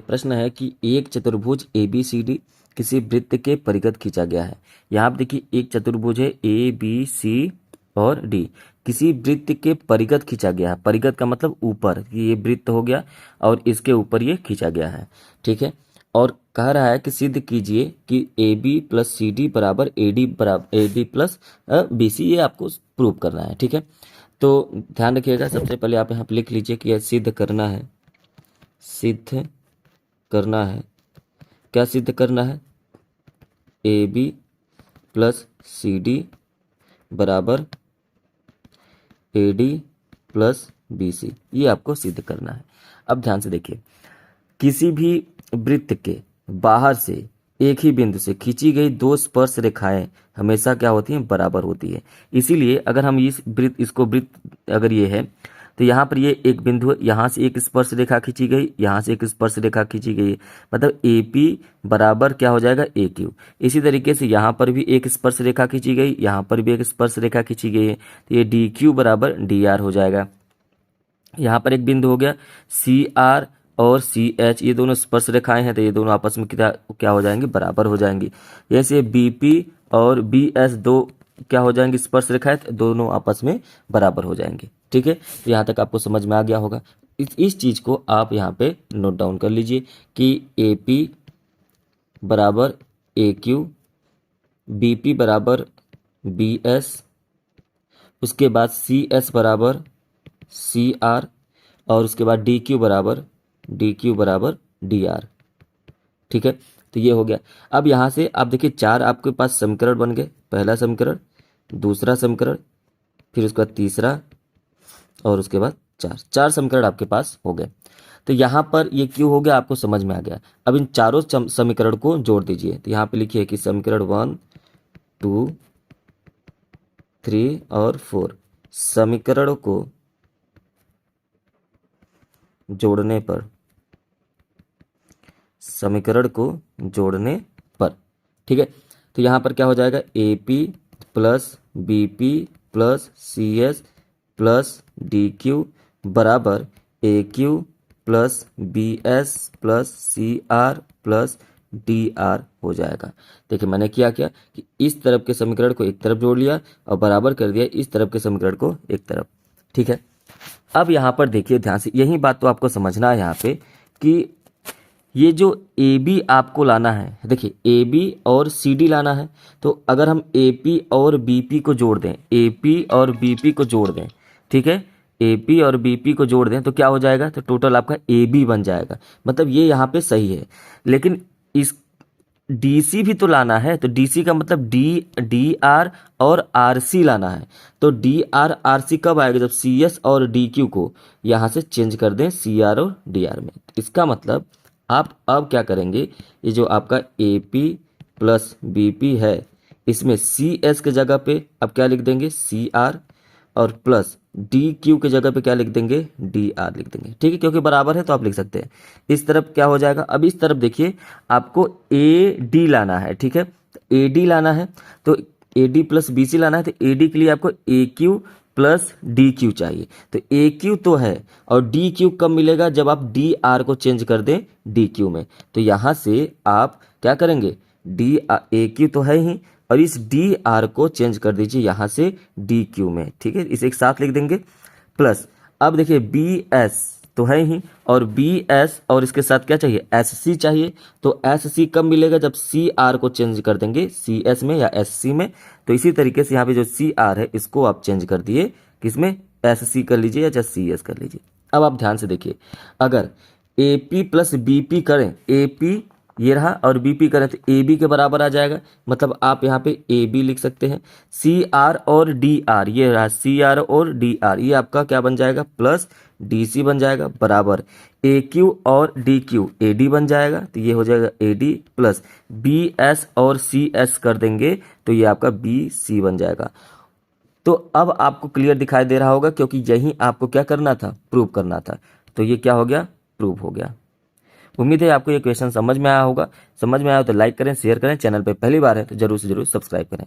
प्रश्न है कि एक चतुर्भुज ABCD किसी वृत्त के परिगत खींचा गया है। यहाँ पर देखिए एक चतुर्भुज है ABC और D, किसी वृत्त के परिगत खींचा गया है। परिगत का मतलब ऊपर, ये वृत्त हो गया और इसके ऊपर ये खींचा गया है, ठीक है। और कह रहा है कि सिद्ध कीजिए कि AB प्लस CD बराबर AD प्लस BC, ये आपको प्रूव करना है, ठीक है। तो ध्यान रखिएगा, सबसे पहले आप यहाँ पे लिख लीजिए कि यह सिद्ध करना है। सिद्ध करना है, क्या सिद्ध करना है? AB प्लस CD बराबर AD प्लस BC, ये आपको सिद्ध करना है। अब ध्यान से देखिए, किसी भी वृत्त के बाहर से एक ही बिंदु से खींची गई दो स्पर्श रेखाएं हमेशा क्या होती हैं? बराबर होती है। इसीलिए अगर हम इसको वृत्त अगर ये है तो यहाँ पर ये एक बिंदु है, यहाँ से एक स्पर्श रेखा खींची गई, यहाँ से एक स्पर्श रेखा खींची गई, मतलब AP बराबर क्या हो जाएगा? AQ। इसी तरीके से यहाँ पर भी एक स्पर्श रेखा खींची गई, यहाँ पर भी एक स्पर्श रेखा खींची गई है, तो ये DQ बराबर DR हो जाएगा। यहाँ पर एक बिंदु हो गया CR और CH, ये दोनों स्पर्श रेखाएं हैं, तो ये दोनों आपस में क्या हो जाएंगे? बराबर हो जाएंगी। जैसे BP और BS दो क्या हो जाएंगे? स्पर्श रेखाएं, तो दोनों आपस में बराबर हो जाएंगे, ठीक है। तो यहाँ तक आपको समझ में आ गया होगा। इस चीज को आप यहाँ पे नोट डाउन कर लीजिए कि AP बराबर AQ, BP बराबर BS, उसके बाद CS बराबर CR और उसके बाद DQ बराबर DR, ठीक है। तो ये हो गया। अब यहाँ से आप देखिए चार आपके पास समीकरण बन गए। पहला समीकरण, दूसरा समीकरण, फिर उसके बाद तीसरा और उसके बाद चार समीकरण आपके पास हो गए। तो यहाँ पर ये क्यों हो गया आपको समझ में आ गया। अब इन चारों समीकरण को जोड़ दीजिए। तो यहाँ पे लिखिए कि समीकरण 1, 2, 3 और 4 समीकरणों को जोड़ने पर, ठीक है। तो यहाँ पर क्या हो जाएगा? AP plus BP plus CS plus DQ बराबर AQ plus BS plus CR plus DR हो जाएगा। देखिए मैंने क्या किया कि इस तरफ के समीकरण को एक तरफ जोड़ लिया और बराबर कर दिया इस तरफ के समीकरण को एक तरफ, ठीक है। अब यहाँ पर देखिए ध्यान से, यही बात तो आपको समझना है यहाँ पे कि ये जो AB आपको लाना है, देखिए AB और CD लाना है। तो अगर हम AP और BP को जोड़ दें, AP और BP को जोड़ दें, ठीक है, AP और BP को जोड़ दें तो क्या हो जाएगा? तो टोटल आपका AB बन जाएगा। मतलब ये यहाँ पे सही है, लेकिन इस DC भी तो लाना है। तो DC का मतलब DR और RC लाना है। तो DR RC कब आएगा? जब CS और DQ को यहाँ से चेंज कर दें CR और DR में। इसका मतलब आप अब क्या करेंगे, ये जो आपका AP प्लस BP है, इसमें CS के जगह पे अब क्या लिख देंगे? CR, और प्लस DQ के जगह पे क्या लिख देंगे? DR लिख देंगे, ठीक है, क्योंकि बराबर है तो आप लिख सकते हैं। इस तरफ क्या हो जाएगा? अब इस तरफ देखिए आपको AD लाना है, ठीक है। AD लाना है तो AD प्लस BC लाना है, तो AD के लिए आपको AQ प्लस DQ चाहिए। तो AQ तो है और DQ कब मिलेगा? जब आप DR को चेंज कर दें DQ में। तो यहाँ से आप क्या करेंगे? AQ तो है ही और इस DR को चेंज कर दीजिए यहाँ से DQ में, ठीक है, इसे एक साथ लिख देंगे। प्लस अब देखिए BS तो है ही और BS और इसके साथ क्या चाहिए? SC चाहिए। तो SC कब मिलेगा? जब CR को चेंज कर देंगे CS में या SC में। तो इसी तरीके से यहाँ पे जो CR है इसको आप चेंज कर दिए किसमें? SC कर लीजिए या CS कर लीजिए। अब आप ध्यान से देखिए, अगर AP प्लस BP करें, AP ये रहा और BP करें तो AB के बराबर आ जाएगा। मतलब आप यहाँ पे AB लिख सकते हैं। CR और DR, ये रहा CR और DR, ये आपका क्या बन जाएगा? प्लस DC बन जाएगा बराबर AQ और DQ AD बन जाएगा। तो ये हो जाएगा AD प्लस BS और CS कर देंगे तो ये आपका BC बन जाएगा। तो अब आपको क्लियर दिखाई दे रहा होगा, क्योंकि यही आपको क्या करना था? प्रूव करना था। तो ये क्या हो गया? प्रूव हो गया। उम्मीद है आपको ये क्वेश्चन समझ में आया होगा। समझ में आया तो लाइक करें, शेयर करें। चैनल पे पहली बार है तो जरूर से जरूर सब्सक्राइब करें।